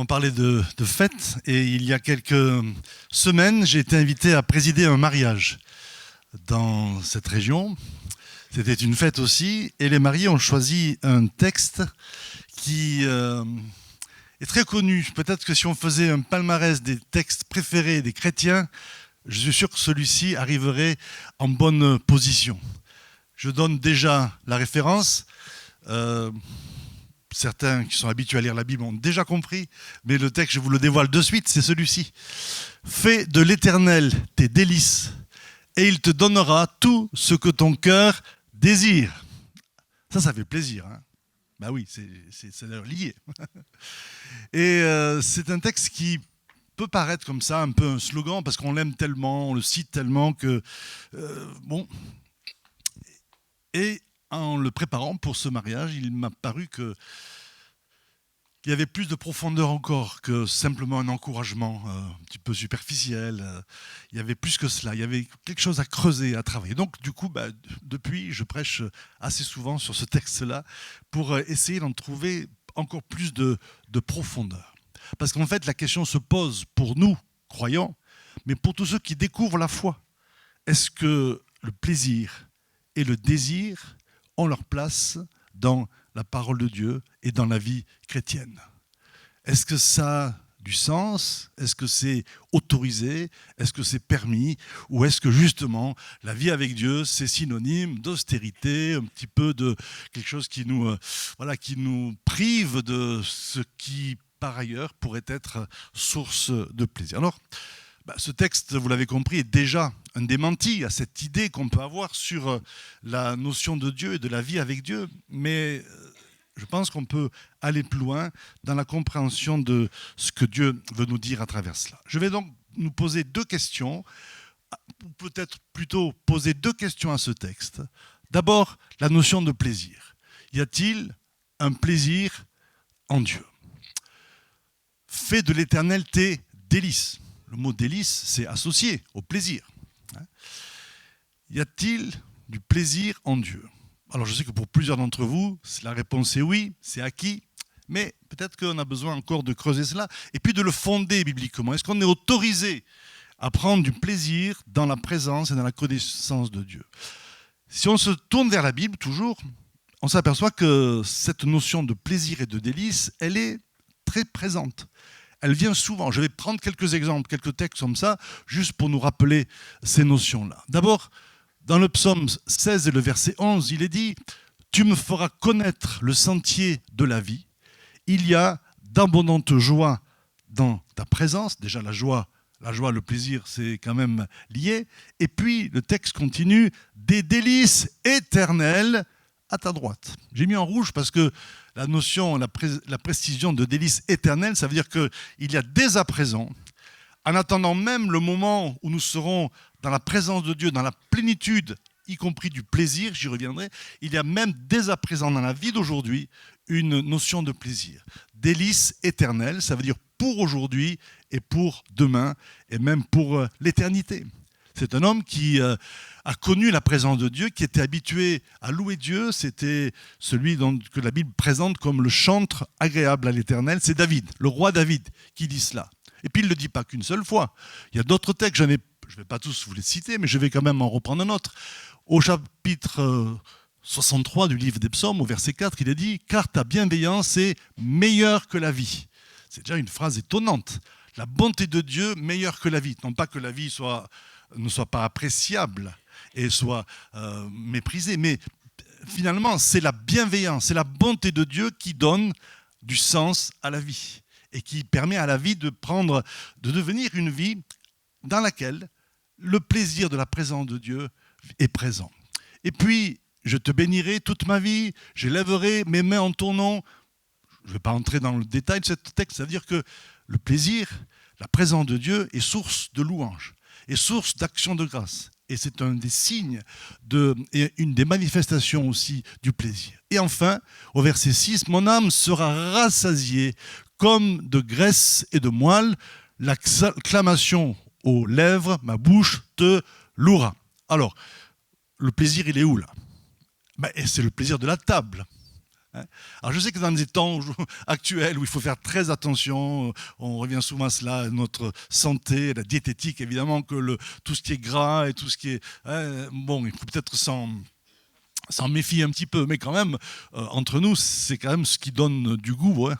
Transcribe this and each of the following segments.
On parlait de fête et il y a quelques semaines, j'ai été invité à présider un mariage dans cette région. C'était une fête aussi et les mariés ont choisi un texte qui est très connu. Peut-être que si on faisait un palmarès des textes préférés des chrétiens, je suis sûr que celui-ci arriverait en bonne position. Je donne déjà la référence. Certains qui sont habitués à lire la Bible ont déjà compris, mais le texte, je vous le dévoile de suite, c'est celui-ci. Fais de l'Éternel tes délices, et il te donnera tout ce que ton cœur désire. Ça fait plaisir. Hein, ben oui, c'est d'ailleurs lié. Et c'est un texte qui peut paraître comme ça, un peu un slogan, parce qu'on l'aime tellement, on le cite tellement que... bon. Et en le préparant pour ce mariage, il m'a paru qu'il y avait plus de profondeur encore que simplement un encouragement un petit peu superficiel. Il y avait plus que cela, il y avait quelque chose à creuser, à travailler. Donc du coup, depuis, je prêche assez souvent sur ce texte-là pour essayer d'en trouver encore plus de profondeur. Parce qu'en fait, la question se pose pour nous, croyants, mais pour tous ceux qui découvrent la foi. Est-ce que le plaisir et le désir ont leur place dans la parole de Dieu et dans la vie chrétienne? Est-ce que ça a du sens? Est-ce que c'est autorisé? Est-ce que c'est permis? Ou est-ce que justement la vie avec Dieu, c'est synonyme d'austérité, un petit peu de quelque chose qui nous prive de ce qui, par ailleurs, pourrait être source de plaisir? Alors, ce texte, vous l'avez compris, est déjà un démenti à cette idée qu'on peut avoir sur la notion de Dieu et de la vie avec Dieu. Mais je pense qu'on peut aller plus loin dans la compréhension de ce que Dieu veut nous dire à travers cela. Je vais donc nous poser deux questions, ou peut-être plutôt poser deux questions à ce texte. D'abord, la notion de plaisir. Y a-t-il un plaisir en Dieu? Fais de l'Éternel tes délices. Le mot délice, c'est associé au plaisir. Y a-t-il du plaisir en Dieu? Alors je sais que pour plusieurs d'entre vous, la réponse est oui, c'est acquis, mais peut-être qu'on a besoin encore de creuser cela et puis de le fonder bibliquement. Est-ce qu'on est autorisé à prendre du plaisir dans la présence et dans la connaissance de Dieu? Si on se tourne vers la Bible, toujours, on s'aperçoit que cette notion de plaisir et de délice, elle est très présente. Elle vient souvent. Je vais prendre quelques exemples, quelques textes comme ça, juste pour nous rappeler ces notions-là. D'abord, dans le psaume 16 et le verset 11, il est dit « Tu me feras connaître le sentier de la vie. Il y a d'abondantes joies dans ta présence. » Déjà, la joie, le plaisir, c'est quand même lié. Et puis, le texte continue « Des délices éternelles à ta droite. » J'ai mis en rouge parce que la notion, la précision de délice éternelle, ça veut dire qu'il y a dès à présent, en attendant même le moment où nous serons dans la présence de Dieu, dans la plénitude, y compris du plaisir, j'y reviendrai, il y a même dès à présent dans la vie d'aujourd'hui une notion de plaisir. Délice éternelle, ça veut dire pour aujourd'hui et pour demain et même pour l'éternité. C'est un homme qui a connu la présence de Dieu, qui était habitué à louer Dieu. C'était celui que la Bible présente comme le chantre agréable à l'Éternel. C'est David, le roi David, qui dit cela. Et puis il ne le dit pas qu'une seule fois. Il y a d'autres textes, je ne vais pas tous vous les citer, mais je vais quand même en reprendre un autre. Au chapitre 63 du livre des Psaumes, au verset 4, il est dit « Car ta bienveillance est meilleure que la vie ». C'est déjà une phrase étonnante. La bonté de Dieu meilleure que la vie. Non pas que la vie ne soit pas appréciable et soit méprisée, mais finalement, c'est la bienveillance, c'est la bonté de Dieu qui donne du sens à la vie et qui permet à la vie de devenir une vie dans laquelle le plaisir de la présence de Dieu est présent. Et puis, je te bénirai toute ma vie, j'élèverai mes mains en ton nom. Je ne vais pas entrer dans le détail de ce texte, ça veut dire que le plaisir, la présence de Dieu est source de louange, est source d'action de grâce. Et c'est un des signes, et une des manifestations aussi du plaisir. Et enfin, au verset 6, « Mon âme sera rassasiée comme de graisse et de moelle, l'acclamation aux lèvres, ma bouche te louera. » Alors, le plaisir, il est où là? C'est le plaisir de la table. Hein. Alors je sais que dans des temps actuels où il faut faire très attention, on revient souvent à cela, notre santé, la diététique, évidemment que tout ce qui est gras et tout ce qui est... bon, il faut peut-être s'en méfier un petit peu, mais quand même, entre nous, c'est quand même ce qui donne du goût. Hein.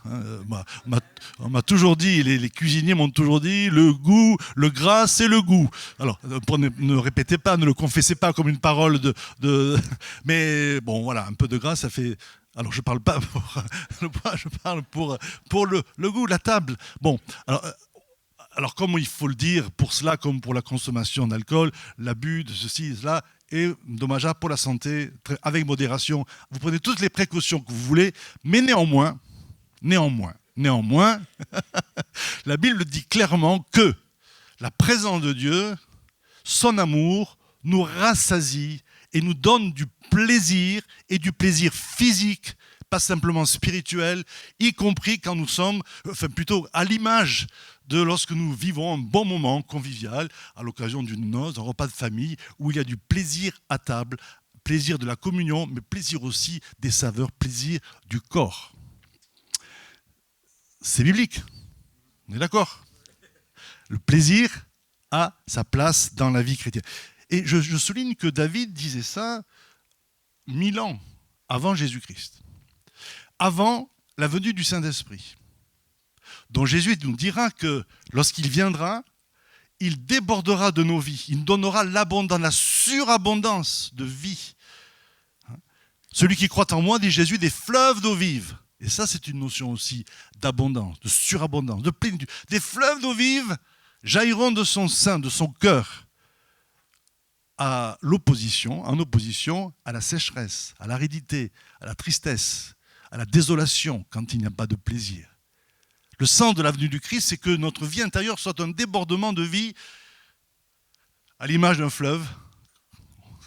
On m'a toujours dit, les cuisiniers m'ont toujours dit, le goût, le gras, c'est le goût. Alors, ne répétez pas, ne le confessez pas comme une parole mais bon, voilà, un peu de gras, ça fait... Alors, je parle pas pour le poids, je parle pour le goût, la table. Bon, alors, comme il faut le dire, pour cela, comme pour la consommation d'alcool, l'abus de ceci, cela, est dommageable pour la santé, avec modération. Vous prenez toutes les précautions que vous voulez, mais néanmoins, la Bible dit clairement que la présence de Dieu, son amour, nous rassasie et nous donne du plaisir, et du plaisir physique, pas simplement spirituel, y compris quand nous sommes, enfin plutôt à l'image de lorsque nous vivons un bon moment convivial à l'occasion d'une noce, d'un repas de famille, où il y a du plaisir à table, plaisir de la communion, mais plaisir aussi des saveurs, plaisir du corps. C'est biblique, on est d'accord? Le plaisir a sa place dans la vie chrétienne. Et je souligne que David disait ça 1000 ans avant Jésus-Christ, avant la venue du Saint-Esprit, dont Jésus nous dira que lorsqu'il viendra, il débordera de nos vies, il nous donnera l'abondance, la surabondance de vie. Celui qui croit en moi, dit Jésus, des fleuves d'eau vive. Et ça, c'est une notion aussi d'abondance, de surabondance, de plénitude. Des fleuves d'eau vive jailliront de son sein, de son cœur, en opposition à la sécheresse, à l'aridité, à la tristesse, à la désolation quand il n'y a pas de plaisir. Le sens de la venue du Christ, c'est que notre vie intérieure soit un débordement de vie à l'image d'un fleuve.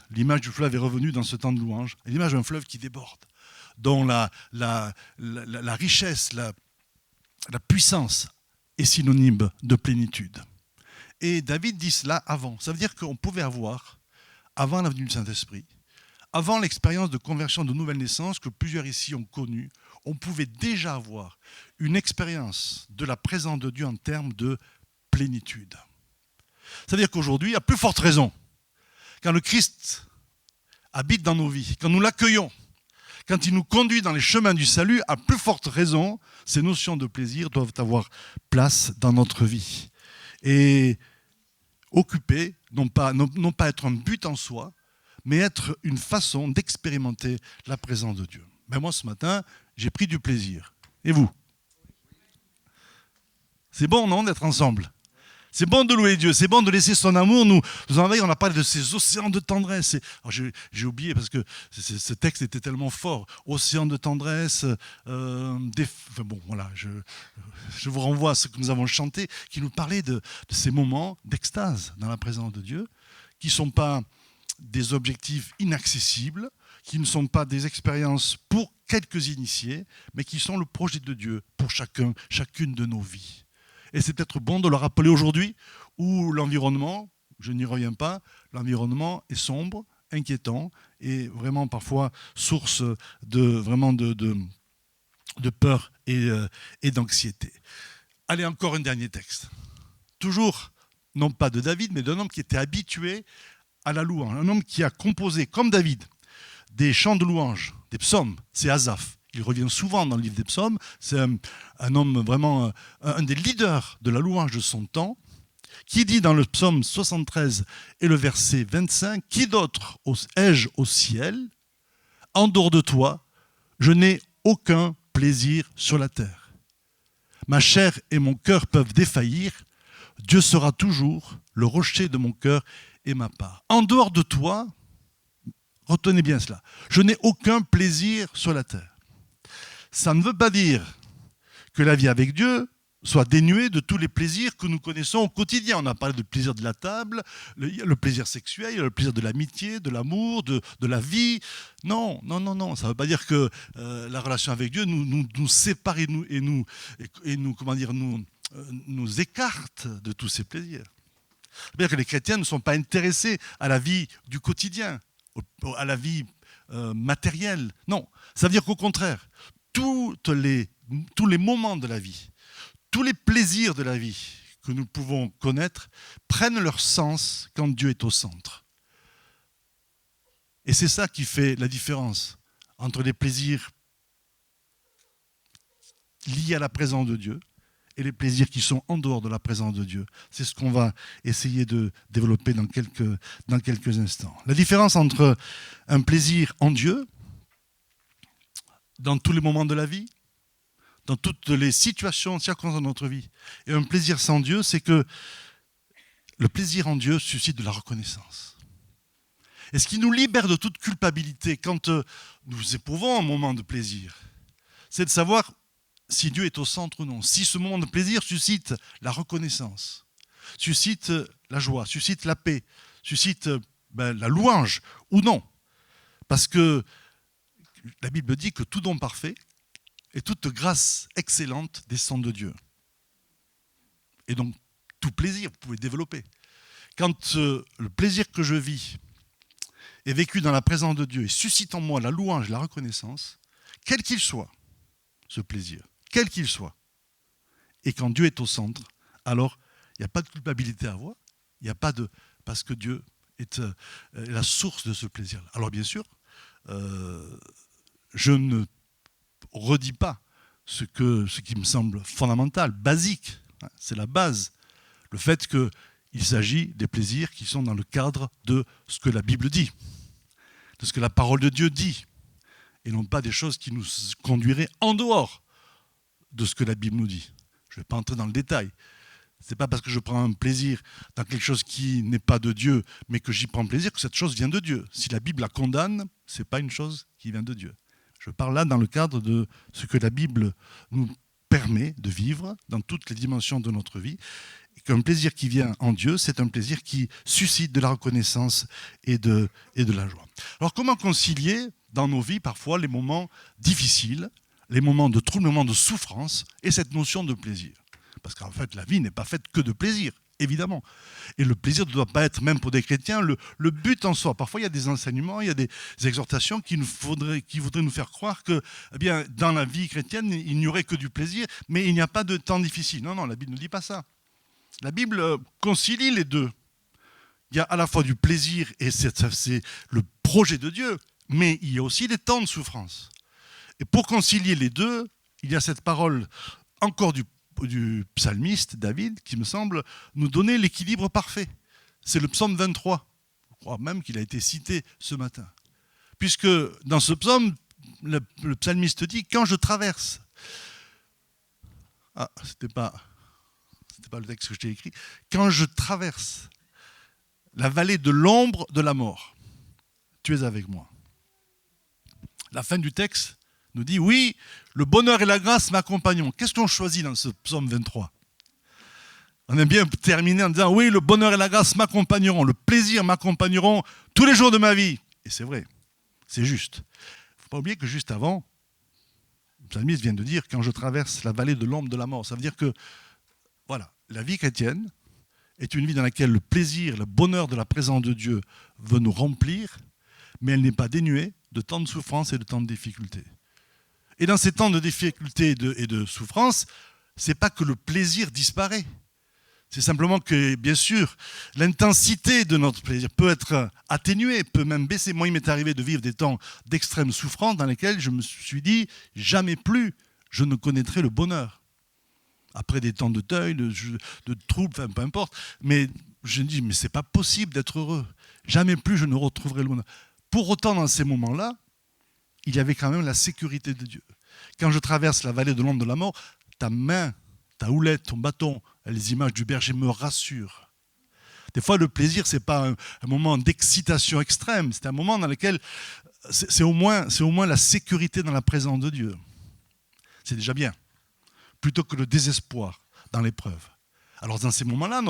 L'image du fleuve est revenue dans ce temps de louange. À l'image d'un fleuve qui déborde, dont la richesse, la puissance est synonyme de plénitude. Et David dit cela avant. Ça veut dire qu'on pouvait avoir, avant la venue du Saint-Esprit, avant l'expérience de conversion de nouvelle naissance que plusieurs ici ont connue, on pouvait déjà avoir une expérience de la présence de Dieu en termes de plénitude. C'est-à-dire qu'aujourd'hui, à plus forte raison, quand le Christ habite dans nos vies, quand nous l'accueillons, quand il nous conduit dans les chemins du salut, à plus forte raison, ces notions de plaisir doivent avoir place dans notre vie. Et occuper, non pas être un but en soi, mais être une façon d'expérimenter la présence de Dieu. Ben moi, ce matin, j'ai pris du plaisir. Et vous? C'est bon, non, d'être ensemble? C'est bon de louer Dieu, c'est bon de laisser son amour nous envahir. On a parlé de ces océans de tendresse. Alors j'ai oublié parce que ce texte était tellement fort. Océan de tendresse. Enfin bon, voilà, je vous renvoie à ce que nous avons chanté, qui nous parlait de ces moments d'extase dans la présence de Dieu, qui ne sont pas des objectifs inaccessibles, qui ne sont pas des expériences pour quelques initiés, mais qui sont le projet de Dieu pour chacune de nos vies. Et c'est peut-être bon de le rappeler aujourd'hui, où l'environnement, je n'y reviens pas, l'environnement est sombre, inquiétant, et vraiment parfois source de peur et d'anxiété. Allez, encore un dernier texte. Toujours, non pas de David, mais d'un homme qui était habitué à la louange. Un homme qui a composé, comme David, des chants de louange, des psaumes, c'est Asaph. Il revient souvent dans le livre des psaumes. C'est un homme vraiment, un des leaders de la louange de son temps, qui dit dans le psaume 73 et le verset 25, « Qui d'autre ai-je au ciel? En dehors de toi, je n'ai aucun plaisir sur la terre. Ma chair et mon cœur peuvent défaillir. Dieu sera toujours le rocher de mon cœur et ma part. En dehors de toi, retenez bien cela, je n'ai aucun plaisir sur la terre. » Ça ne veut pas dire que la vie avec Dieu soit dénuée de tous les plaisirs que nous connaissons au quotidien. On a parlé du plaisir de la table, le plaisir sexuel, le plaisir de l'amitié, de l'amour, de la vie. Non. Ça ne veut pas dire que la relation avec Dieu nous sépare et nous écarte de tous ces plaisirs. C'est-à-dire que les chrétiens ne sont pas intéressés à la vie du quotidien, à la vie matériel. Non, ça veut dire qu'au contraire, tous les moments de la vie, tous les plaisirs de la vie que nous pouvons connaître prennent leur sens quand Dieu est au centre. Et c'est ça qui fait la différence entre les plaisirs liés à la présence de Dieu et les plaisirs qui sont en dehors de la présence de Dieu. C'est ce qu'on va essayer de développer dans quelques instants. La différence entre un plaisir en Dieu, dans tous les moments de la vie, dans toutes les situations, circonstances de notre vie, et un plaisir sans Dieu, c'est que le plaisir en Dieu suscite de la reconnaissance. Et ce qui nous libère de toute culpabilité quand nous éprouvons un moment de plaisir, c'est de savoir si Dieu est au centre ou non, si ce moment de plaisir suscite la reconnaissance, suscite la joie, suscite la paix, suscite la louange ou non. Parce que la Bible dit que tout don parfait et toute grâce excellente descend de Dieu. Et donc, tout plaisir, vous pouvez développer. Quand le plaisir que je vis est vécu dans la présence de Dieu et suscite en moi la louange et la reconnaissance, quel qu'il soit, ce plaisir, quel qu'il soit, et quand Dieu est au centre, alors il n'y a pas de culpabilité à avoir, il n'y a pas de... parce que Dieu est la source de ce plaisir-là. Alors bien sûr, je ne redis pas ce qui me semble fondamental, basique, c'est la base, le fait qu'il s'agit des plaisirs qui sont dans le cadre de ce que la Bible dit, de ce que la parole de Dieu dit, et non pas des choses qui nous conduiraient en dehors de ce que la Bible nous dit. Je ne vais pas entrer dans le détail. Ce n'est pas parce que je prends un plaisir dans quelque chose qui n'est pas de Dieu, mais que j'y prends plaisir, que cette chose vient de Dieu. Si la Bible la condamne, ce n'est pas une chose qui vient de Dieu. Je parle là dans le cadre de ce que la Bible nous permet de vivre dans toutes les dimensions de notre vie. Et qu'un plaisir qui vient en Dieu, c'est un plaisir qui suscite de la reconnaissance et de la joie. Alors comment concilier dans nos vies parfois les moments difficiles, les moments de trouble, les moments de souffrance et cette notion de plaisir? Parce qu'en fait, la vie n'est pas faite que de plaisir, évidemment. Et le plaisir ne doit pas être, même pour des chrétiens, le but en soi. Parfois, il y a des enseignements, il y a des exhortations qui voudraient nous faire croire que, eh bien, dans la vie chrétienne, il n'y aurait que du plaisir, mais il n'y a pas de temps difficile. Non, la Bible ne dit pas ça. La Bible concilie les deux. Il y a à la fois du plaisir, et c'est le projet de Dieu, mais il y a aussi des temps de souffrance. Et pour concilier les deux, il y a cette parole encore du psalmiste David qui me semble nous donner l'équilibre parfait. C'est le psaume 23. Je crois même qu'il a été cité ce matin. Puisque dans ce psaume, le psalmiste dit « Quand je traverse » Ah, c'était pas le texte que je t'ai écrit. « Quand je traverse la vallée de l'ombre de la mort, tu es avec moi. » La fin du texte nous dit, oui, le bonheur et la grâce m'accompagneront. Qu'est-ce qu'on choisit dans ce psaume 23 ? On aime bien terminer en disant, oui, le bonheur et la grâce m'accompagneront, le plaisir m'accompagneront tous les jours de ma vie. Et c'est vrai, c'est juste. Il ne faut pas oublier que juste avant, le psalmiste vient de dire, quand je traverse la vallée de l'ombre de la mort, ça veut dire que, voilà, la vie chrétienne est une vie dans laquelle le plaisir, le bonheur de la présence de Dieu veut nous remplir, mais elle n'est pas dénuée de temps de souffrance et de temps de difficulté. Et dans ces temps de difficulté et de souffrance, ce n'est pas que le plaisir disparaît. C'est simplement que, bien sûr, l'intensité de notre plaisir peut être atténuée, peut même baisser. Moi, il m'est arrivé de vivre des temps d'extrême souffrance dans lesquels je me suis dit, jamais plus je ne connaîtrai le bonheur. Après des temps de deuil, de troubles, enfin, peu importe. Mais je me dis, mais ce n'est pas possible d'être heureux. Jamais plus je ne retrouverai le bonheur. Pour autant, dans ces moments-là, il y avait quand même la sécurité de Dieu. Quand je traverse la vallée de l'ombre de la mort, ta main, ta houlette, ton bâton, les images du berger me rassurent. Des fois, le plaisir, ce n'est pas un moment d'excitation extrême, c'est un moment dans lequel c'est au moins la sécurité dans la présence de Dieu. C'est déjà bien, plutôt que le désespoir dans l'épreuve. Alors dans ces moments-là,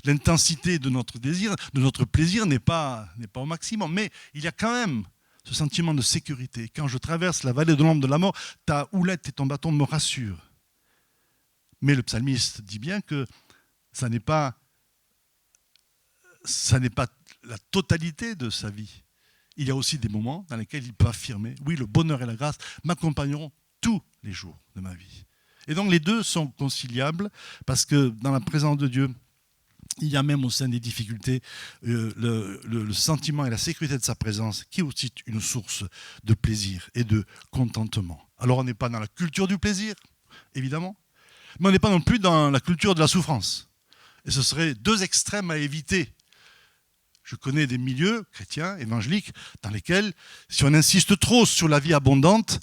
l'intensité de notre désir, de notre plaisir n'est pas au maximum, mais il y a quand même ce sentiment de sécurité. Quand je traverse la vallée de l'ombre de la mort, ta houlette et ton bâton me rassurent. Mais le psalmiste dit bien que ça n'est pas la totalité de sa vie. il y a aussi des moments dans lesquels il peut affirmer, oui, le bonheur et la grâce m'accompagneront tous les jours de ma vie. Et donc les deux sont conciliables, parce que dans la présence de Dieu, il y a même au sein des difficultés le sentiment et la sécurité de sa présence qui est aussi une source de plaisir et de contentement. Alors on n'est pas dans la culture du plaisir, évidemment, mais on n'est pas non plus dans la culture de la souffrance. Et ce seraient deux extrêmes à éviter. Je connais des milieux chrétiens, évangéliques, dans lesquels, si on insiste trop sur la vie abondante,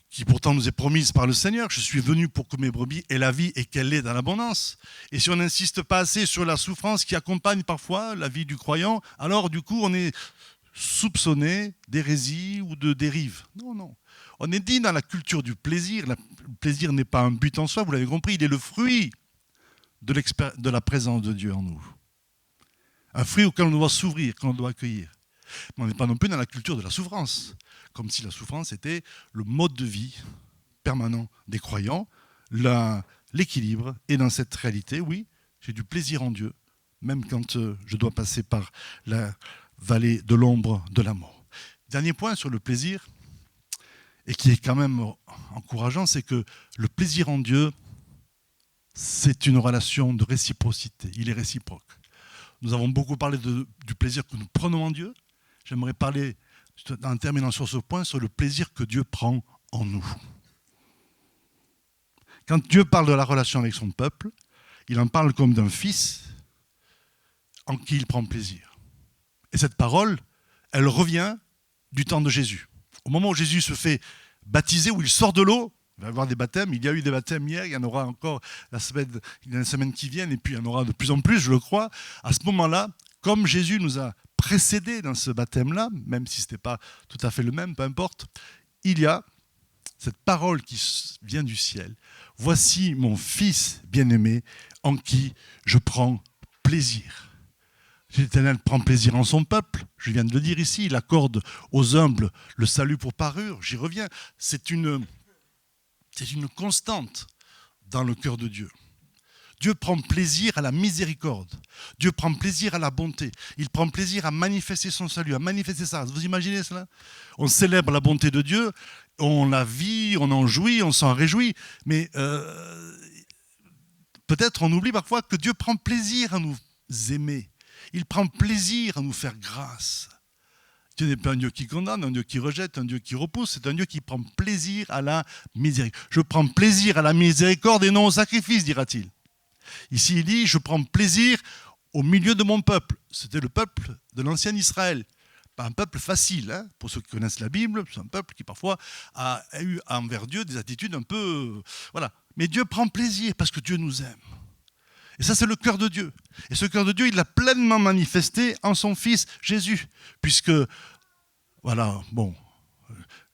qui pourtant nous est promise par le Seigneur, je suis venu pour que mes brebis aient la vie et qu'elle l'ait dans l'abondance. Et si on n'insiste pas assez sur la souffrance qui accompagne parfois la vie du croyant, alors du coup on est soupçonné d'hérésie ou de dérive. Non, non. On est dit dans la culture du plaisir. Le plaisir n'est pas un but en soi, vous l'avez compris, il est le fruit de la présence de Dieu en nous. Un fruit auquel on doit s'ouvrir, qu'on doit accueillir. Mais on n'est pas non plus dans la culture de la souffrance, comme si la souffrance était le mode de vie permanent des croyants. L'équilibre est dans cette réalité, oui, j'ai du plaisir en Dieu, même quand je dois passer par la vallée de l'ombre de la mort. Dernier point sur le plaisir, et qui est quand même encourageant, c'est que le plaisir en Dieu, c'est une relation de réciprocité, il est réciproque. Nous avons beaucoup parlé du plaisir que nous prenons en Dieu. J'aimerais parler, en terminant sur ce point, sur le plaisir que Dieu prend en nous. Quand Dieu parle de la relation avec son peuple, il en parle comme d'un fils en qui il prend plaisir. Et cette parole, elle revient du temps de Jésus. Au moment où Jésus se fait baptiser, où il sort de l'eau, il va y avoir des baptêmes, il y a eu des baptêmes hier, il y en aura encore la semaine qui vient, et puis il y en aura de plus en plus, je le crois. À ce moment-là, comme Jésus nous a précédés dans ce baptême-là, même si ce n'était pas tout à fait le même, peu importe, il y a cette parole qui vient du ciel. Voici mon fils bien-aimé en qui je prends plaisir. L'Éternel prend plaisir en son peuple, je viens de le dire ici, il accorde aux humbles le salut pour parure, j'y reviens. C'est une constante dans le cœur de Dieu. Dieu prend plaisir à la miséricorde. Dieu prend plaisir à la bonté. Il prend plaisir à manifester son salut, à manifester ça. Vous imaginez cela? On célèbre la bonté de Dieu, on la vit, on en jouit, on s'en réjouit. Mais peut-être on oublie parfois que Dieu prend plaisir à nous aimer. Il prend plaisir à nous faire grâce. Dieu n'est pas un Dieu qui condamne, un Dieu qui rejette, un Dieu qui repousse. C'est un Dieu qui prend plaisir à la miséricorde. Je prends plaisir à la miséricorde et non au sacrifice, dira-t-il. Ici, il dit, je prends plaisir au milieu de mon peuple. C'était le peuple de l'ancien Israël. Pas un peuple facile, hein, pour ceux qui connaissent la Bible. C'est un peuple qui parfois a eu envers Dieu des attitudes un peu... voilà. Mais Dieu prend plaisir parce que Dieu nous aime. Et ça, c'est le cœur de Dieu. Et ce cœur de Dieu, il l'a pleinement manifesté en son Fils Jésus. Puisque, voilà, bon,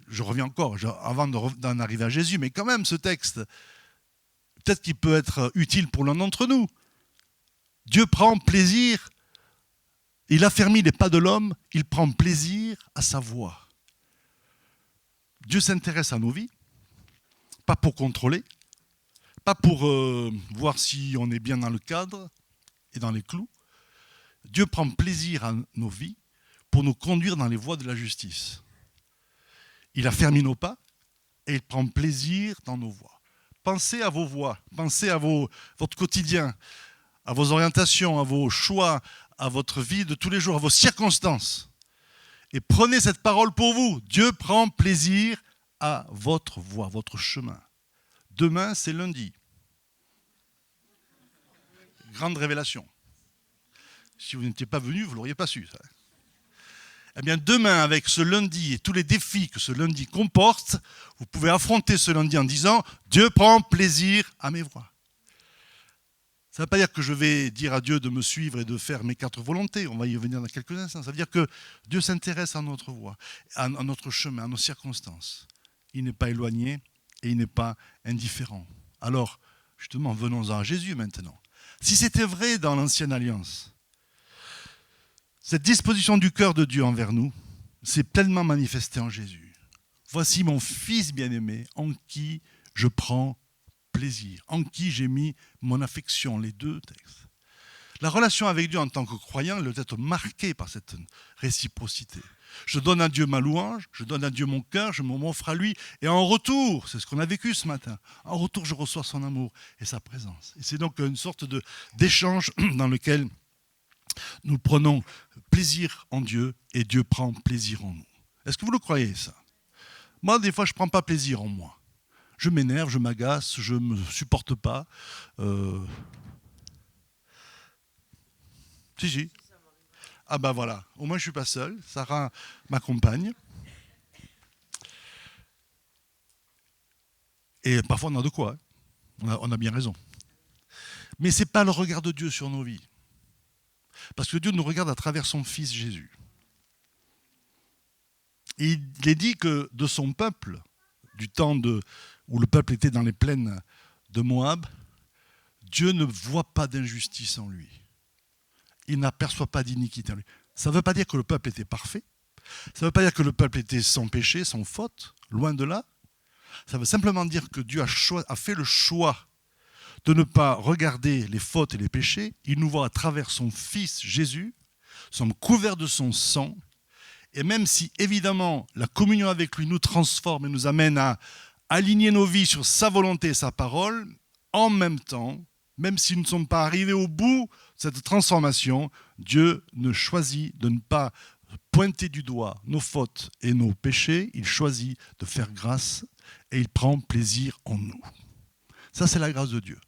je reviens encore, avant d'en arriver à Jésus, mais quand même, ce texte... peut-être qu'il peut être utile pour l'un d'entre nous. Dieu prend plaisir, il affermit les pas de l'homme, il prend plaisir à sa voix. Dieu s'intéresse à nos vies, pas pour contrôler, pas pour voir si on est bien dans le cadre et dans les clous. Dieu prend plaisir à nos vies pour nous conduire dans les voies de la justice. Il affermit nos pas et il prend plaisir dans nos voies. Pensez à vos voies, pensez à votre quotidien, à vos orientations, à vos choix, à votre vie de tous les jours, à vos circonstances. Et prenez cette parole pour vous. Dieu prend plaisir à votre voie, votre chemin. Demain, c'est lundi. Grande révélation. Si vous n'étiez pas venu, vous ne l'auriez pas su. Ça. Eh bien, demain, avec ce lundi et tous les défis que ce lundi comporte, vous pouvez affronter ce lundi en disant « Dieu prend plaisir à mes voies ». Ça ne veut pas dire que je vais dire à Dieu de me suivre et de faire mes 4 volontés. On va y revenir dans quelques instants. Ça veut dire que Dieu s'intéresse à notre voie, à notre chemin, à nos circonstances. Il n'est pas éloigné et il n'est pas indifférent. Alors, justement, venons-en à Jésus maintenant. Si c'était vrai dans l'Ancienne Alliance, cette disposition du cœur de Dieu envers nous s'est pleinement manifestée en Jésus. Voici mon Fils bien-aimé en qui je prends plaisir, en qui j'ai mis mon affection, les deux textes. La relation avec Dieu en tant que croyant, elle doit être marquée par cette réciprocité. Je donne à Dieu ma louange, je donne à Dieu mon cœur, je m'offre à lui. Et en retour, c'est ce qu'on a vécu ce matin, en retour, je reçois son amour et sa présence. Et c'est donc une sorte d'échange dans lequel nous prenons plaisir en Dieu et Dieu prend plaisir en nous. Est-ce que vous le croyez, ça? Moi, des fois, je ne prends pas plaisir en moi. Je m'énerve, je m'agace, je ne me supporte pas. Si. Ah ben voilà, au moins je ne suis pas seul. Sarah m'accompagne. Et parfois on a de quoi. On a bien raison. Mais ce n'est pas le regard de Dieu sur nos vies. Parce que Dieu nous regarde à travers son Fils Jésus. Et il est dit que de son peuple, du temps où le peuple était dans les plaines de Moab, Dieu ne voit pas d'injustice en lui. Il n'aperçoit pas d'iniquité en lui. Ça ne veut pas dire que le peuple était parfait. Ça ne veut pas dire que le peuple était sans péché, sans faute, loin de là. Ça veut simplement dire que Dieu a fait le choix de ne pas regarder les fautes et les péchés. Il nous voit à travers son Fils Jésus, sommes couverts de son sang. Et même si, évidemment, la communion avec lui nous transforme et nous amène à aligner nos vies sur sa volonté et sa parole, en même temps, même si nous ne sommes pas arrivés au bout de cette transformation, Dieu ne choisit de ne pas pointer du doigt nos fautes et nos péchés. Il choisit de faire grâce et il prend plaisir en nous. Ça, c'est la grâce de Dieu.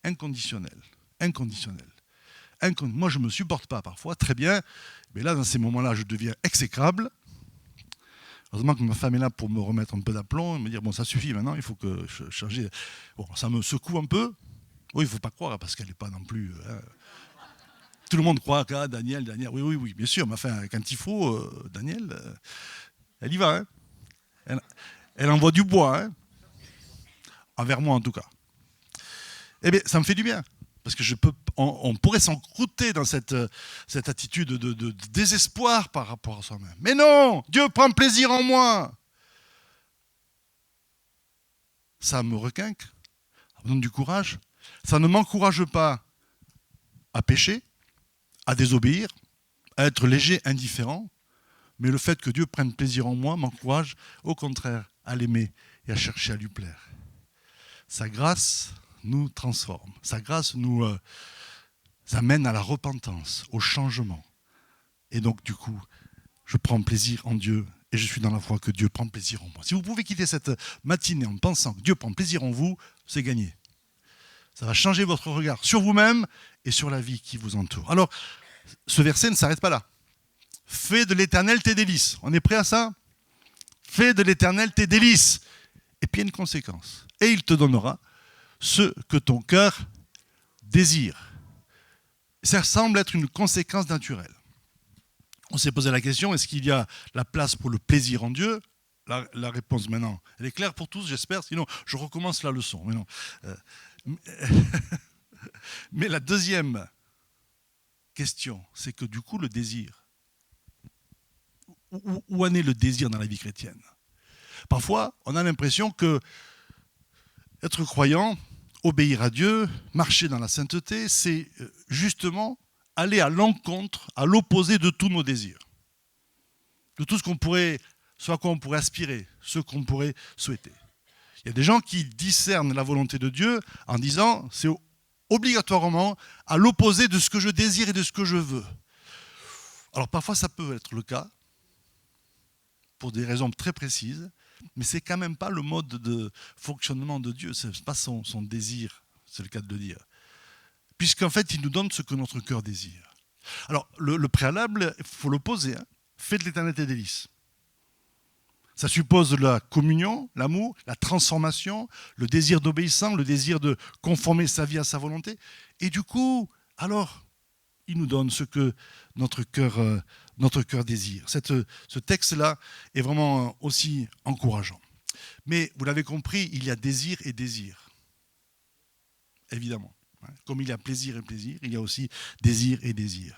Inconditionnelle. Moi, je ne me supporte pas parfois, très bien, mais là, dans ces moments-là, je deviens exécrable. Heureusement que ma femme est là pour me remettre un peu d'aplomb et me dire, bon, ça suffit maintenant, il faut que je change. Bon, ça me secoue un peu. Oui, il ne faut pas croire, parce qu'elle n'est pas non plus... Tout le monde croit que Daniel, oui, bien sûr, mais enfin, quand il faut, Daniel, elle y va. Hein. Elle envoie du bois, hein. Envers moi en tout cas. Eh bien, ça me fait du bien. Parce que on pourrait s'encrouter dans cette attitude de désespoir par rapport à soi-même. Mais non, Dieu prend plaisir en moi. Ça me requinque, ça me donne du courage. Ça ne m'encourage pas à pécher, à désobéir, à être léger, indifférent. Mais le fait que Dieu prenne plaisir en moi m'encourage, au contraire, à l'aimer et à chercher à lui plaire. Sa grâce nous transforme. Sa grâce nous amène à la repentance, au changement. Et donc, du coup, je prends plaisir en Dieu et je suis dans la foi que Dieu prend plaisir en moi. Si vous pouvez quitter cette matinée en pensant que Dieu prend plaisir en vous, c'est gagné. Ça va changer votre regard sur vous-même et sur la vie qui vous entoure. Alors, ce verset ne s'arrête pas là. Fais de l'Éternel tes délices. On est prêt à ça? Fais de l'Éternel tes délices. Et puis il y a une conséquence. Et il te donnera ce que ton cœur désire. Ça semble être une conséquence naturelle. On s'est posé la question, est-ce qu'il y a la place pour le plaisir en Dieu? La réponse maintenant, elle est claire pour tous, j'espère, sinon je recommence la leçon. Mais, non. Mais la deuxième question, c'est que du coup, le désir, où en est le désir dans la vie chrétienne? Parfois, on a l'impression que être croyant, obéir à Dieu, marcher dans la sainteté, c'est justement aller à l'encontre, à l'opposé de tous nos désirs, de tout ce à quoi on pourrait aspirer, ce qu'on pourrait souhaiter. Il y a des gens qui discernent la volonté de Dieu en disant c'est obligatoirement à l'opposé de ce que je désire et de ce que je veux. Alors parfois ça peut être le cas, pour des raisons très précises, mais c'est quand même pas le mode de fonctionnement de Dieu, c'est pas son désir, c'est le cas de le dire. Puisqu'en fait, il nous donne ce que notre cœur désire. Alors, le préalable, il faut l'opposer. Hein. Fais de l'Éternel tes délices. Ça suppose la communion, l'amour, la transformation, le désir d'obéissance, le désir de conformer sa vie à sa volonté. Et du coup, alors, il nous donne ce que notre cœur désire. Ce texte-là est vraiment aussi encourageant. Mais vous l'avez compris, il y a désir et désir. Évidemment. Comme il y a plaisir et plaisir, il y a aussi désir et désir.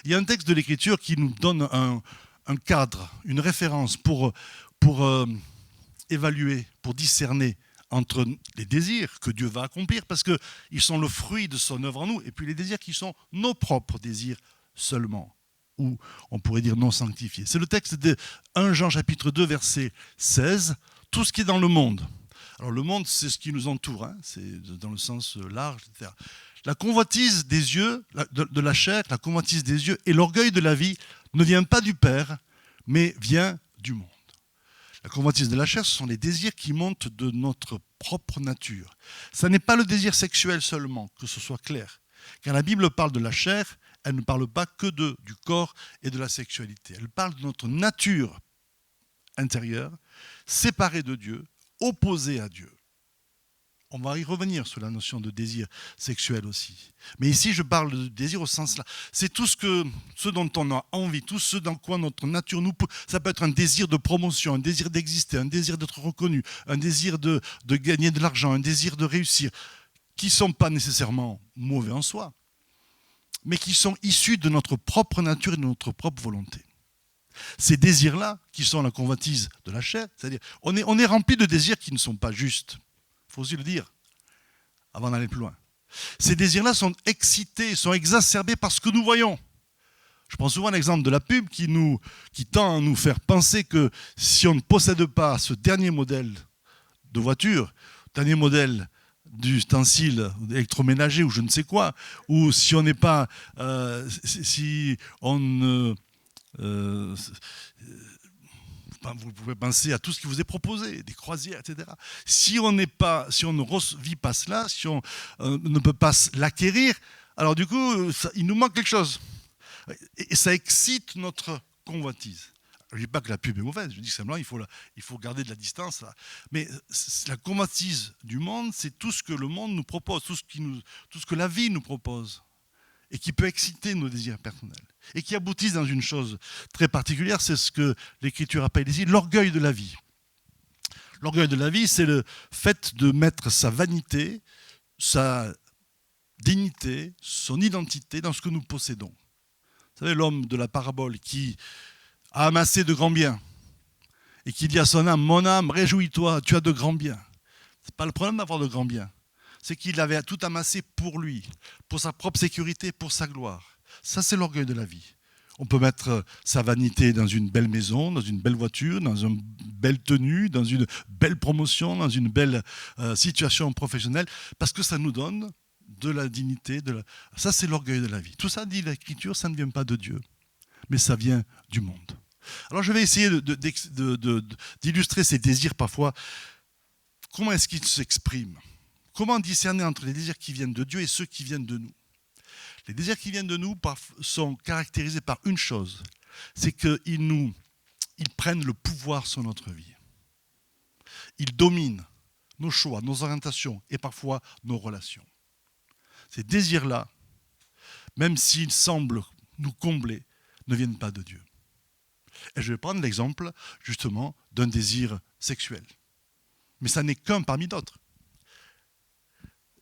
Il y a un texte de l'Écriture qui nous donne un cadre, une référence pour évaluer, pour discerner entre les désirs que Dieu va accomplir, parce qu'ils sont le fruit de son œuvre en nous, et puis les désirs qui sont nos propres désirs seulement, ou on pourrait dire non sanctifiés. C'est le texte de 1 Jean chapitre 2, verset 16, tout ce qui est dans le monde. Alors le monde, c'est ce qui nous entoure, hein, c'est dans le sens large, etc. La convoitise des yeux, de la chair, la convoitise des yeux et l'orgueil de la vie ne vient pas du Père, mais vient du monde. La convoitise de la chair, ce sont les désirs qui montent de notre propre nature. Ce n'est pas le désir sexuel seulement, que ce soit clair. Quand la Bible parle de la chair, elle ne parle pas que du corps et de la sexualité. Elle parle de notre nature intérieure, séparée de Dieu, opposée à Dieu. On va y revenir sur la notion de désir sexuel aussi. Mais ici, je parle de désir au sens là. C'est tout ce dont on a envie, tout ce dans quoi notre nature nous pousse. Ça peut être un désir de promotion, un désir d'exister, un désir d'être reconnu, un désir de gagner de l'argent, un désir de réussir, qui ne sont pas nécessairement mauvais en soi, mais qui sont issus de notre propre nature et de notre propre volonté. Ces désirs-là, qui sont la convoitise de la chair, c'est-à-dire on est rempli de désirs qui ne sont pas justes. Il faut aussi le dire, avant d'aller plus loin. Ces désirs-là sont excités, sont exacerbés par ce que nous voyons. Je prends souvent l'exemple de la pub qui tend à nous faire penser que si on ne possède pas ce dernier modèle de voiture, dernier modèle d'ustensile électroménager ou je ne sais quoi, ou si on n'est pas... si on ne... vous pouvez penser à tout ce qui vous est proposé, des croisières, etc. Si on ne vit pas cela, si on ne peut pas l'acquérir, alors du coup, il nous manque quelque chose. Et ça excite notre convoitise. Je ne dis pas que la pub est mauvaise, je dis que simplement il faut garder de la distance. Là. Mais la convoitise du monde, c'est tout ce que le monde nous propose, tout ce que la vie nous propose, et qui peut exciter nos désirs personnels. Et qui aboutissent dans une chose très particulière, c'est ce que l'Écriture appelle ici l'orgueil de la vie. L'orgueil de la vie, c'est le fait de mettre sa vanité, sa dignité, son identité dans ce que nous possédons. Vous savez, l'homme de la parabole qui a amassé de grands biens et qui dit à son âme, mon âme, réjouis-toi, tu as de grands biens. Ce n'est pas le problème d'avoir de grands biens. C'est qu'il avait tout amassé pour lui, pour sa propre sécurité, pour sa gloire. Ça, c'est l'orgueil de la vie. On peut mettre sa vanité dans une belle maison, dans une belle voiture, dans une belle tenue, dans une belle promotion, dans une belle situation professionnelle, parce que ça nous donne de la dignité. Ça, c'est l'orgueil de la vie. Tout ça, dit l'Écriture, ça ne vient pas de Dieu, mais ça vient du monde. Alors, je vais essayer d'illustrer ces désirs parfois. Comment est-ce qu'ils s'expriment ? Comment discerner entre les désirs qui viennent de Dieu et ceux qui viennent de nous ? Les désirs qui viennent de nous sont caractérisés par une chose, c'est qu'ils prennent le pouvoir sur notre vie. Ils dominent nos choix, nos orientations et parfois nos relations. Ces désirs-là, même s'ils semblent nous combler, ne viennent pas de Dieu. Et je vais prendre l'exemple justement d'un désir sexuel. Mais ça n'est qu'un parmi d'autres.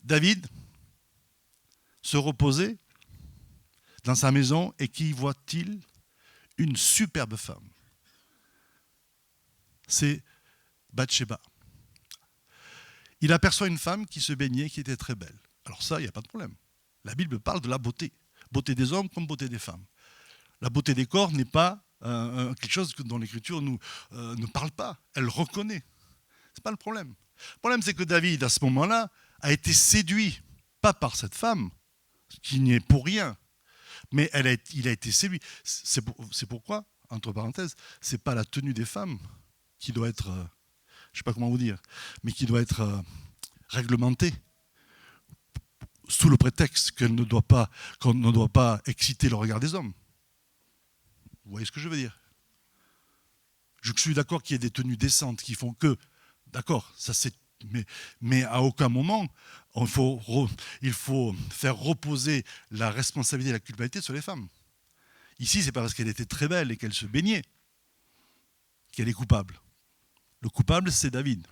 David se reposait dans sa maison et qui voit-il ? Une superbe femme. C'est Bathsheba. Il aperçoit une femme qui se baignait, qui était très belle. Alors ça, il n'y a pas de problème. La Bible parle de la beauté. Beauté des hommes comme beauté des femmes. La beauté des corps n'est pas quelque chose dont l'Écriture ne parle pas. Elle reconnaît. Ce n'est pas le problème. Le problème, c'est que David, à ce moment-là, a été séduit, pas par cette femme, qui n'y est pour rien, mais il a été séduit. C'est pourquoi, entre parenthèses, ce n'est pas la tenue des femmes qui doit être, je ne sais pas comment vous dire, mais qui doit être réglementée, sous le prétexte qu'on ne doit pas exciter le regard des hommes. Vous voyez ce que je veux dire ? Je suis d'accord qu'il y ait des tenues décentes qui font que, d'accord, ça c'est, mais à aucun moment il faut faire reposer la responsabilité et la culpabilité sur les femmes. Ici, c'est pas parce qu'elle était très belle et qu'elle se baignait qu'elle est coupable. Le coupable, c'est David,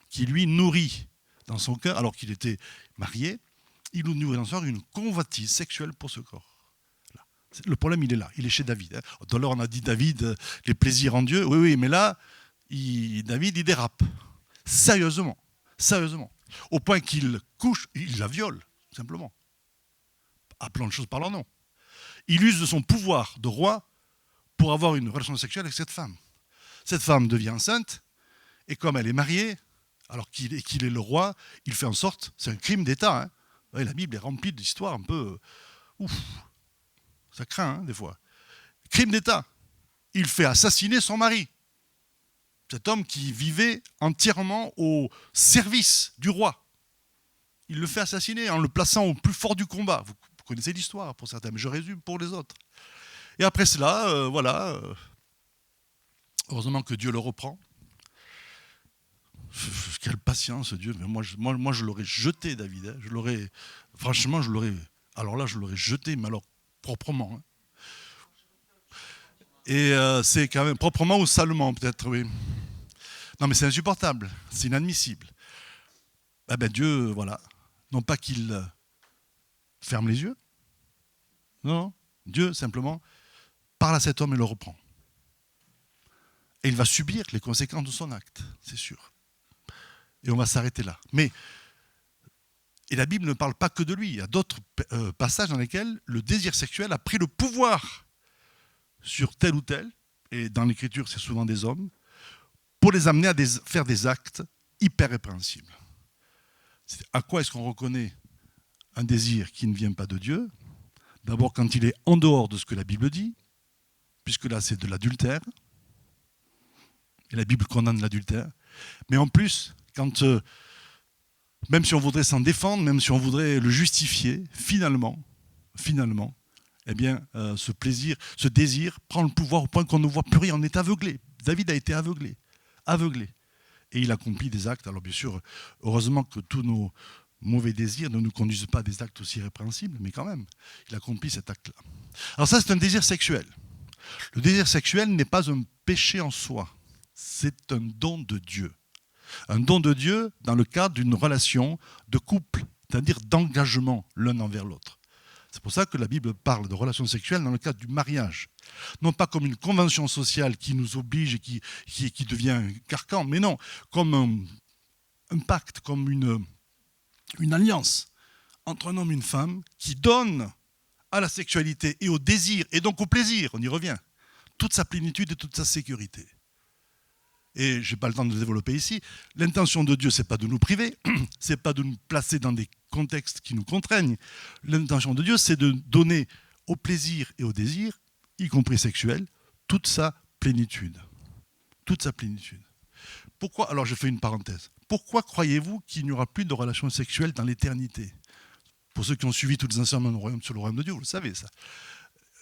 qui lui nourrit dans son cœur, alors qu'il était marié, il nous nourrit dans son cœur une convoitise sexuelle pour ce corps. Le problème, il est là, il est chez David. Tout à l'heure, on a dit David, les plaisirs en Dieu. Oui, mais là, David, il dérape. Sérieusement. Sérieusement. Au point qu'il couche, il la viole, simplement. Appelons les choses par leur nom. Il use de son pouvoir de roi pour avoir une relation sexuelle avec cette femme. Cette femme devient enceinte, et comme elle est mariée, alors qu'il est le roi, il fait en sorte, c'est un crime d'État. Hein. Ouais, la Bible est remplie d'histoires un peu... Ouf, ça craint, hein, des fois. Crime d'État. Il fait assassiner son mari. Cet homme qui vivait entièrement au service du roi. Il le fait assassiner en le plaçant au plus fort du combat. Vous connaissez l'histoire pour certains, mais je résume pour les autres. Et après cela, voilà, heureusement que Dieu le reprend. Quelle patience, Dieu. Mais moi, je l'aurais jeté, David. Hein. Franchement, alors là, je l'aurais jeté, mais alors proprement. Hein. Et c'est quand même proprement ou salement, peut-être, oui. Non, mais c'est insupportable, c'est inadmissible. Eh ben Dieu, voilà, non pas qu'il ferme les yeux, non, Dieu simplement parle à cet homme et le reprend. Et il va subir les conséquences de son acte, c'est sûr. Et on va s'arrêter là. Et la Bible ne parle pas que de lui. Il y a d'autres passages dans lesquels le désir sexuel a pris le pouvoir sur tel ou tel, et dans l'Écriture c'est souvent des hommes, pour les amener à faire des actes hyper répréhensibles. À quoi est-ce qu'on reconnaît un désir qui ne vient pas de Dieu? D'abord quand il est en dehors de ce que la Bible dit, puisque là c'est de l'adultère, et la Bible condamne l'adultère, mais en plus, quand, même si on voudrait s'en défendre, même si on voudrait le justifier, finalement, eh bien, ce plaisir, ce désir prend le pouvoir au point qu'on ne voit plus rien, on est aveuglé. David a été aveuglé. Et il accomplit des actes. Alors bien sûr, heureusement que tous nos mauvais désirs ne nous conduisent pas à des actes aussi répréhensibles, mais quand même, il accomplit cet acte-là. Alors ça, c'est un désir sexuel. Le désir sexuel n'est pas un péché en soi, c'est un don de Dieu. Un don de Dieu dans le cadre d'une relation de couple, c'est-à-dire d'engagement l'un envers l'autre. C'est pour ça que la Bible parle de relations sexuelles dans le cadre du mariage. Non pas comme une convention sociale qui nous oblige et qui devient un carcan, mais non, comme un pacte, comme une alliance entre un homme et une femme qui donne à la sexualité et au désir, et donc au plaisir, on y revient, toute sa plénitude et toute sa sécurité. Et je n'ai pas le temps de le développer ici, l'intention de Dieu, ce n'est pas de nous priver, ce n'est pas de nous placer dans des contextes qui nous contraignent. L'intention de Dieu, c'est de donner au plaisir et au désir, y compris sexuel, toute sa plénitude. Toute sa plénitude. Pourquoi, alors je fais une parenthèse, pourquoi croyez-vous qu'il n'y aura plus de relations sexuelles dans l'éternité? Pour ceux qui ont suivi tous les enseignements sur le royaume de Dieu, vous le savez ça.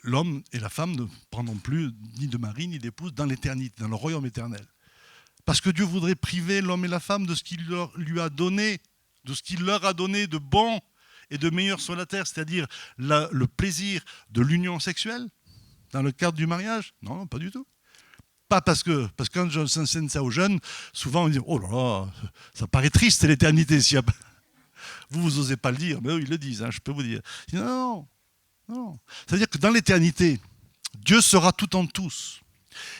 L'homme et la femme ne prendront plus ni de mari ni d'épouse dans l'éternité, dans le royaume éternel. Parce que Dieu voudrait priver l'homme et la femme de ce qu'il lui a donné, de ce qu'il leur a donné de bon et de meilleur sur la terre, c'est-à-dire le plaisir de l'union sexuelle dans le cadre du mariage. Non, pas du tout. Pas parce que quand j'enseigne ça aux jeunes, souvent on dit « Oh là là, ça paraît triste l'éternité. » Vous n'osez pas le dire, mais eux ils le disent, hein, je peux vous dire. Non. C'est-à-dire que dans l'éternité, Dieu sera tout en tous.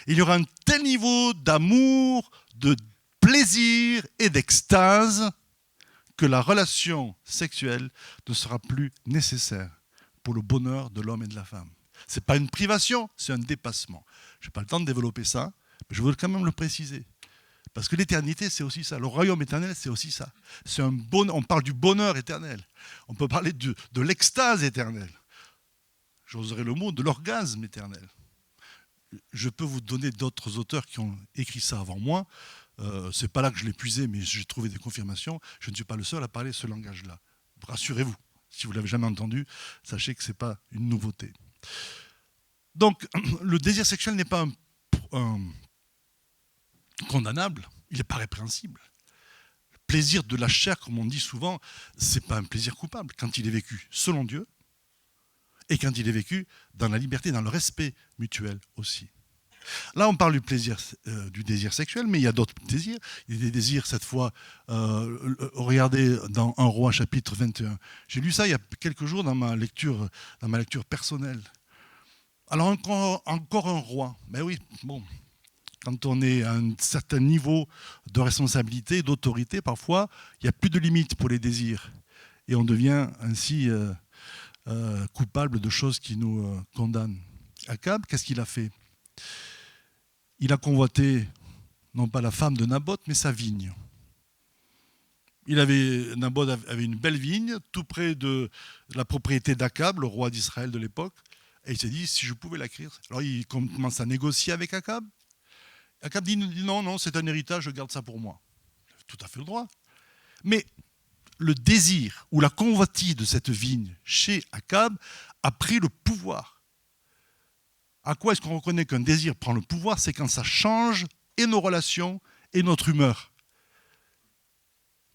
Il y aura un tel niveau d'amour, de plaisir et d'extase que la relation sexuelle ne sera plus nécessaire pour le bonheur de l'homme et de la femme. Ce n'est pas une privation, c'est un dépassement. Je n'ai pas le temps de développer ça, mais je veux quand même le préciser. Parce que l'éternité, c'est aussi ça. Le royaume éternel, c'est aussi ça. On parle du bonheur éternel. On peut parler de l'extase éternelle. J'oserais le mot de l'orgasme éternel. Je peux vous donner d'autres auteurs qui ont écrit ça avant moi. Ce n'est pas là que je l'ai puisé, mais j'ai trouvé des confirmations. Je ne suis pas le seul à parler ce langage-là. Rassurez-vous, si vous ne l'avez jamais entendu, sachez que ce n'est pas une nouveauté. Donc, le désir sexuel n'est pas un condamnable, il n'est pas répréhensible. Le plaisir de la chair, comme on dit souvent, ce n'est pas un plaisir coupable quand il est vécu selon Dieu et quand il est vécu dans la liberté, dans le respect mutuel aussi. Là, on parle du plaisir, du désir sexuel, mais il y a d'autres désirs. Il y a des désirs, cette fois, regardez dans 1 Roi chapitre 21. J'ai lu ça il y a quelques jours dans ma lecture personnelle. Alors encore un roi, ben oui, bon, Quand on est à un certain niveau de responsabilité, d'autorité, parfois, il n'y a plus de limites pour les désirs. Et on devient ainsi coupable de choses qui nous condamnent. Akab, qu'est-ce qu'il a fait? Il a convoité, non pas la femme de Naboth, mais sa vigne. Naboth avait une belle vigne, tout près de la propriété d'Akab, le roi d'Israël de l'époque. Et il s'est dit, si je pouvais l'acquérir. Alors il commence à négocier avec Akab. Akab dit, non, c'est un héritage, je garde ça pour moi. Il a tout à fait le droit. Mais le désir ou la convoitise de cette vigne chez Akab a pris le pouvoir. À quoi est-ce qu'on reconnaît qu'un désir prend le pouvoir? C'est quand ça change et nos relations et notre humeur.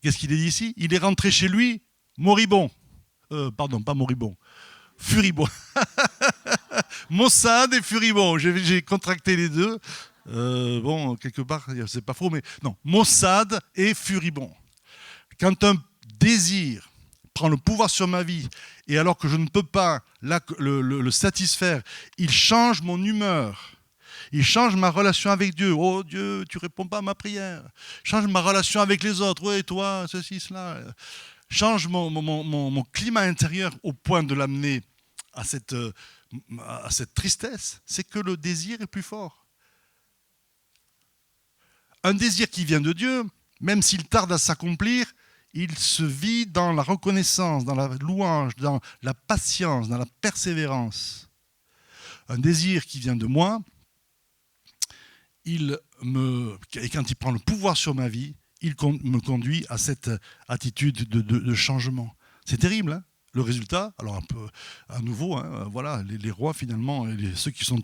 Qu'est-ce qu'il est dit ici? Il est rentré chez lui moribond. Pardon, pas moribond. Furibond. Maussade et furibond. J'ai contracté les deux. Bon, quelque part, c'est pas faux, mais non. Maussade et furibond. Quand un désir prend le pouvoir sur ma vie, et alors que je ne peux pas le satisfaire, il change mon humeur. Il change ma relation avec Dieu. Oh Dieu, tu ne réponds pas à ma prière. Change ma relation avec les autres. Oui, toi, ceci, cela. Change mon climat intérieur au point de l'amener à cette tristesse. C'est que le désir est plus fort. Un désir qui vient de Dieu, même s'il tarde à s'accomplir, il se vit dans la reconnaissance, dans la louange, dans la patience, dans la persévérance. Un désir qui vient de moi, et quand il prend le pouvoir sur ma vie, il me conduit à cette attitude de changement. C'est terrible, hein? Le résultat, alors un peu à nouveau, hein, voilà, les rois finalement, ceux qui sont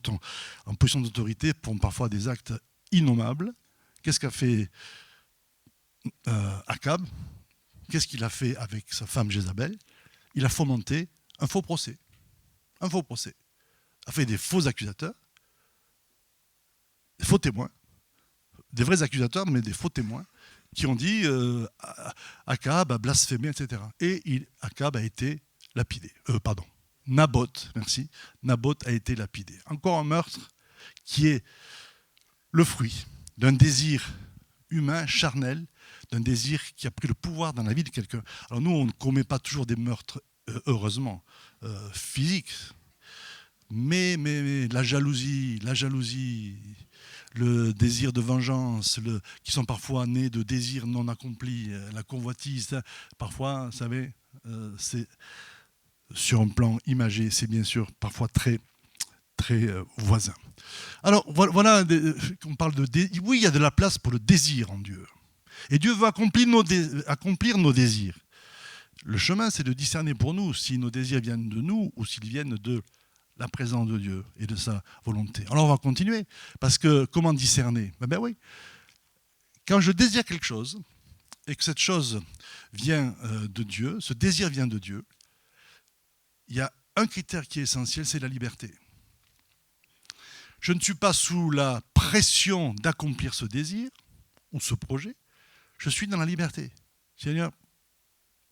en position d'autorité font parfois des actes innommables. Qu'est-ce qu'a fait Akab? Qu'est-ce qu'il a fait avec sa femme Jézabel? Il a fomenté un faux procès. Un faux procès. Il a fait des faux accusateurs, des faux témoins, des vrais accusateurs, mais des faux témoins, qui ont dit Akab a blasphémé, etc. Et Akab a été lapidé. Naboth, merci. Naboth a été lapidé. Encore un meurtre qui est le fruit d'un désir humain, charnel, d'un désir qui a pris le pouvoir dans la vie de quelqu'un. Alors nous, on ne commet pas toujours des meurtres, heureusement, physiques, mais la jalousie, le désir de vengeance, qui sont parfois nés de désirs non accomplis, la convoitise, parfois, vous savez, c'est sur un plan imagé, c'est bien sûr parfois très, très voisin. Alors voilà, on parle de oui, il y a de la place pour le désir en Dieu. Et Dieu veut accomplir nos désirs. Le chemin, c'est de discerner pour nous si nos désirs viennent de nous ou s'ils viennent de la présence de Dieu et de sa volonté. Alors on va continuer, parce que comment discerner? Ben oui, quand je désire quelque chose, et que cette chose vient de Dieu, ce désir vient de Dieu, il y a un critère qui est essentiel, c'est la liberté. Je ne suis pas sous la pression d'accomplir ce désir, ou ce projet, je suis dans la liberté. Seigneur,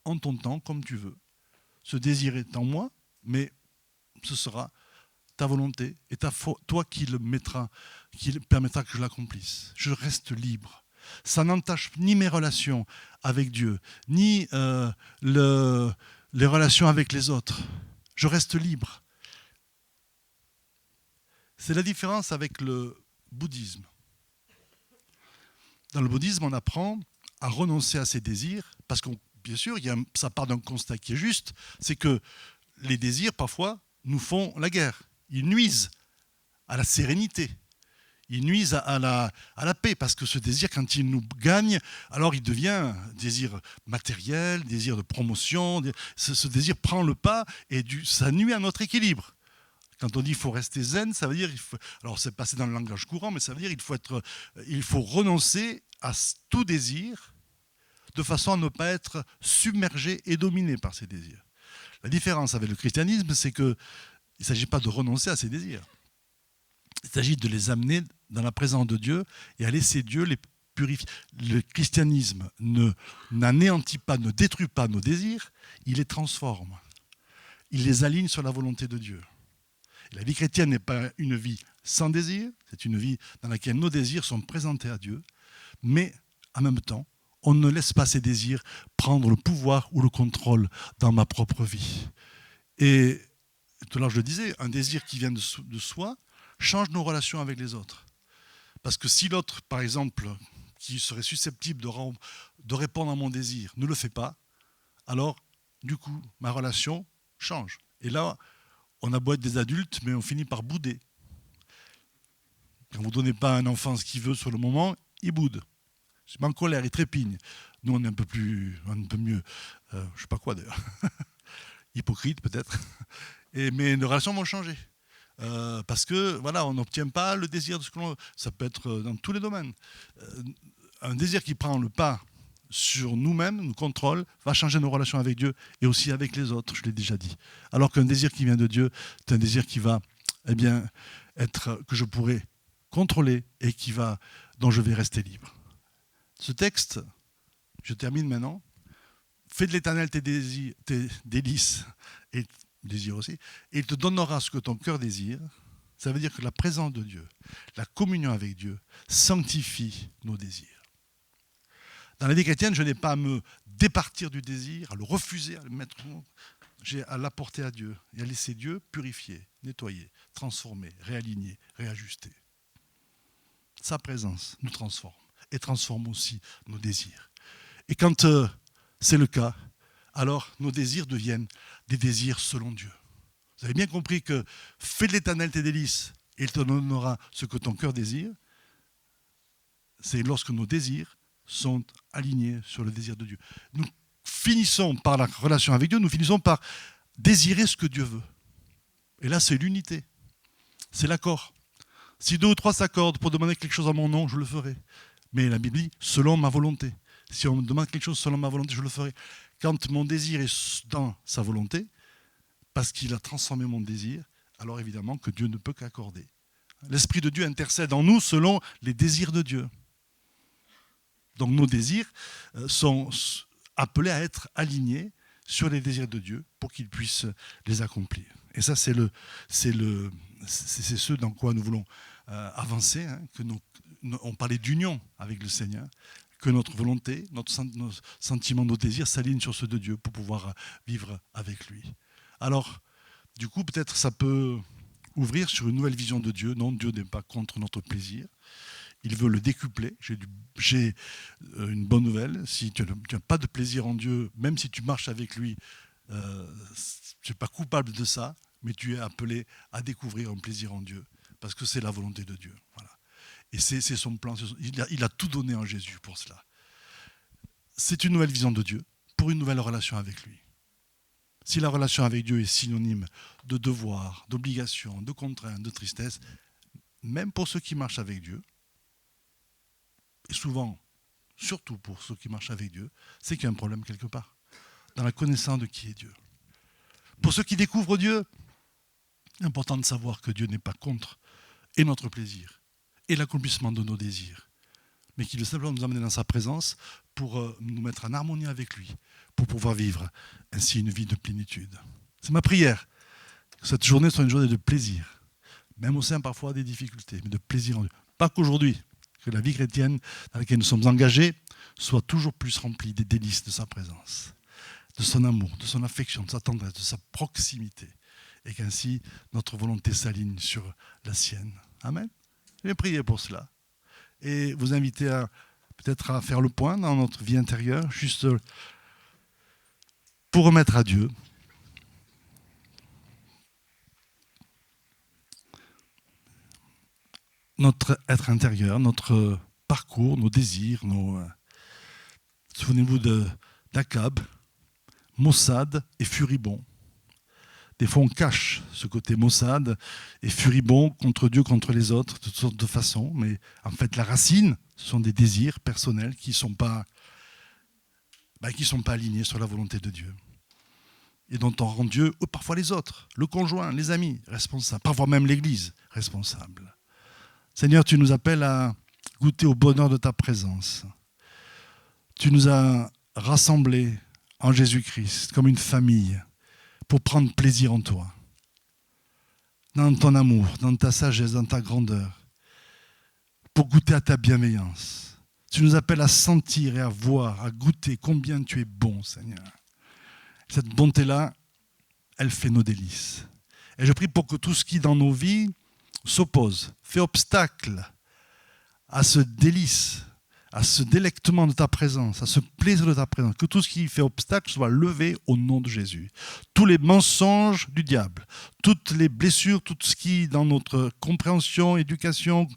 en ton temps, comme tu veux. Ce désir est en moi, mais ce sera ta volonté et toi qui le permettra que je l'accomplisse. Je reste libre. Ça n'entache ni mes relations avec Dieu, ni les relations avec les autres. Je reste libre. C'est la différence avec le bouddhisme. Dans le bouddhisme, on apprend à renoncer à ses désirs, parce que, bien sûr, ça part d'un constat qui est juste, c'est que les désirs, parfois, nous font la guerre. Ils nuisent à la sérénité. Ils nuisent à la paix, parce que ce désir, quand il nous gagne, alors il devient désir matériel, désir de promotion. Ce désir prend le pas et ça nuit à notre équilibre. Quand on dit qu'il faut rester zen, ça veut dire, alors c'est passé dans le langage courant, mais ça veut dire qu'il faut renoncer à tout désir de façon à ne pas être submergé et dominé par ces désirs. La différence avec le christianisme, c'est qu'il ne s'agit pas de renoncer à ces désirs. Il s'agit de les amener dans la présence de Dieu et à laisser Dieu les purifier. Le christianisme n'anéantit pas, ne détruit pas nos désirs, il les transforme. Il les aligne sur la volonté de Dieu. La vie chrétienne n'est pas une vie sans désir, C'est une vie dans laquelle nos désirs sont présentés à Dieu, mais en même temps, on ne laisse pas ces désirs prendre le pouvoir ou le contrôle dans ma propre vie. Et tout à l'heure, je le disais, un désir qui vient de soi change nos relations avec les autres. Parce que si l'autre, par exemple, qui serait susceptible de répondre à mon désir, ne le fait pas, alors, du coup, ma relation change. Et là, on a beau être des adultes, mais on finit par bouder. Quand vous ne donnez pas à un enfant ce qu'il veut sur le moment, il boude. Il se met en colère, il trépigne. Nous, on est un peu mieux, je ne sais pas quoi d'ailleurs, hypocrite peut-être. Mais nos relations vont changer. Parce que voilà, on n'obtient pas le désir de ce que l'on veut. Ça peut être dans tous les domaines. Un désir qui prend le pas sur nous-mêmes, nous contrôle, va changer nos relations avec Dieu et aussi avec les autres, je l'ai déjà dit. Alors qu'un désir qui vient de Dieu, c'est un désir qui va, que je pourrai contrôler et dont je vais rester libre. Ce texte, je termine maintenant, fais de l'Éternel tes délices et désirs aussi, et il te donnera ce que ton cœur désire. Ça veut dire que la présence de Dieu, la communion avec Dieu, sanctifie nos désirs. Dans la vie chrétienne, je n'ai pas à me départir du désir, à le refuser, à le mettre. J'ai à l'apporter à Dieu et à laisser Dieu purifier, nettoyer, transformer, réaligner, réajuster. Sa présence nous transforme et transforme aussi nos désirs. Et quand c'est le cas, alors nos désirs deviennent des désirs selon Dieu. Vous avez bien compris que fais de l'Éternel tes délices et il te donnera ce que ton cœur désire. C'est lorsque nos désirs sont alignés sur le désir de Dieu. Nous finissons par la relation avec Dieu, nous finissons par désirer ce que Dieu veut. Et là, c'est l'unité, c'est l'accord. Si 2 ou 3 s'accordent pour demander quelque chose à mon nom, je le ferai. Mais la Bible dit, selon ma volonté. Si on me demande quelque chose selon ma volonté, je le ferai. Quand mon désir est dans sa volonté, parce qu'il a transformé mon désir, alors évidemment que Dieu ne peut qu'accorder. L'Esprit de Dieu intercède en nous selon les désirs de Dieu. Donc nos désirs sont appelés à être alignés sur les désirs de Dieu pour qu'il puisse les accomplir. Et ça, c'est ce dans quoi nous voulons avancer, hein, on parlait d'union avec le Seigneur, que notre volonté, nos sentiments, nos désirs s'alignent sur ceux de Dieu pour pouvoir vivre avec lui. Alors, du coup, peut-être ça peut ouvrir sur une nouvelle vision de Dieu. Non, Dieu n'est pas contre notre plaisir. Il veut le décupler. J'ai une bonne nouvelle. Si tu n'as pas de plaisir en Dieu, même si tu marches avec lui, tu n'es pas coupable de ça, mais tu es appelé à découvrir un plaisir en Dieu, parce que c'est la volonté de Dieu. Voilà. Et c'est son plan. Il a tout donné en Jésus pour cela. C'est une nouvelle vision de Dieu pour une nouvelle relation avec lui. Si la relation avec Dieu est synonyme de devoir, d'obligation, de contrainte, de tristesse, même pour ceux qui marchent avec Dieu, et souvent, surtout pour ceux qui marchent avec Dieu, c'est qu'il y a un problème quelque part, dans la connaissance de qui est Dieu. Pour ceux qui découvrent Dieu, c'est important de savoir que Dieu n'est pas contre et notre plaisir, et l'accomplissement de nos désirs, mais qu'il veut simplement nous amener dans sa présence pour nous mettre en harmonie avec lui, pour pouvoir vivre ainsi une vie de plénitude. C'est ma prière, que cette journée soit une journée de plaisir, même au sein parfois des difficultés, mais de plaisir en Dieu. Pas qu'aujourd'hui, que la vie chrétienne dans laquelle nous sommes engagés soit toujours plus remplie des délices de sa présence, de son amour, de son affection, de sa tendresse, de sa proximité, et qu'ainsi notre volonté s'aligne sur la sienne. Amen. Je vais prier pour cela et vous inviter peut-être à faire le point dans notre vie intérieure, juste pour remettre à Dieu notre être intérieur, notre parcours, nos désirs, souvenez-vous d'Akab, maussade et furibond. Des fois, on cache ce côté maussade et furibond contre Dieu, contre les autres, de toutes sortes de façons. Mais en fait, la racine, ce sont des désirs personnels qui ne sont pas alignés sur la volonté de Dieu. Et dont on rend Dieu, ou parfois les autres, le conjoint, les amis, responsables, parfois même l'Église, responsable. Seigneur, tu nous appelles à goûter au bonheur de ta présence. Tu nous as rassemblés en Jésus-Christ comme une famille pour prendre plaisir en toi, dans ton amour, dans ta sagesse, dans ta grandeur. pour goûter à ta bienveillance. Tu nous appelles à sentir et à voir, à goûter combien tu es bon, Seigneur. Cette bonté-là, elle fait nos délices. Et je prie pour que tout ce qui dans nos vies s'oppose, fait obstacle à ce délice, à ce délectement de ta présence, à ce plaisir de ta présence, que tout ce qui fait obstacle soit levé au nom de Jésus. Tous les mensonges du diable, toutes les blessures, tout ce qui dans notre compréhension, éducation,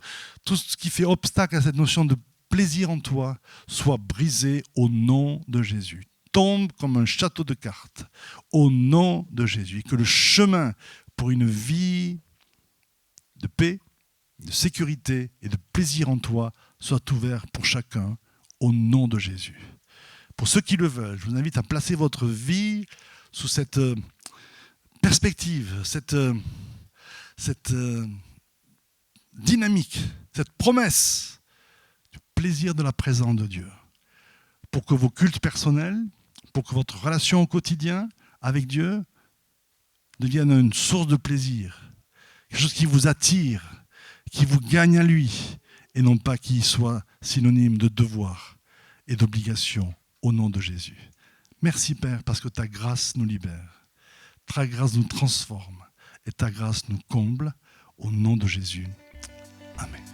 tout ce qui fait obstacle à cette notion de plaisir en toi, soit brisé au nom de Jésus. Tombe comme un château de cartes au nom de Jésus. Que le chemin pour une vie de paix, de sécurité et de plaisir en toi soit ouvert pour chacun au nom de Jésus. Pour ceux qui le veulent, je vous invite à placer votre vie sous cette perspective, cette dynamique, cette promesse du plaisir de la présence de Dieu. Pour que vos cultes personnels, pour que votre relation au quotidien avec Dieu devienne une source de plaisir, quelque chose qui vous attire, qui vous gagne à lui, et non pas qui soit synonyme de devoir et d'obligation au nom de Jésus. Merci Père, parce que ta grâce nous libère, ta grâce nous transforme et ta grâce nous comble au nom de Jésus. Amen.